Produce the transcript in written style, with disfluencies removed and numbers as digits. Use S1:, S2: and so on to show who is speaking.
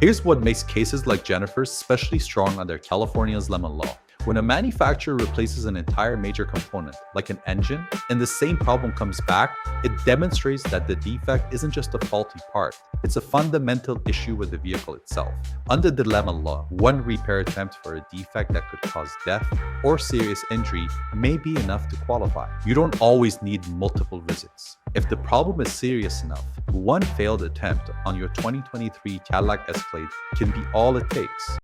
S1: Here's what makes cases like Jennifer's especially strong under California's lemon law. When a manufacturer replaces an entire major component, like an engine, and the same problem comes back, it demonstrates that the defect isn't just a faulty part, it's a fundamental issue with the vehicle itself. Under the lemon law, one repair attempt for a defect that could cause death or serious injury may be enough to qualify. You don't always need multiple visits. If the problem is serious enough, one failed attempt on your 2023 Cadillac Escalade can be all it takes.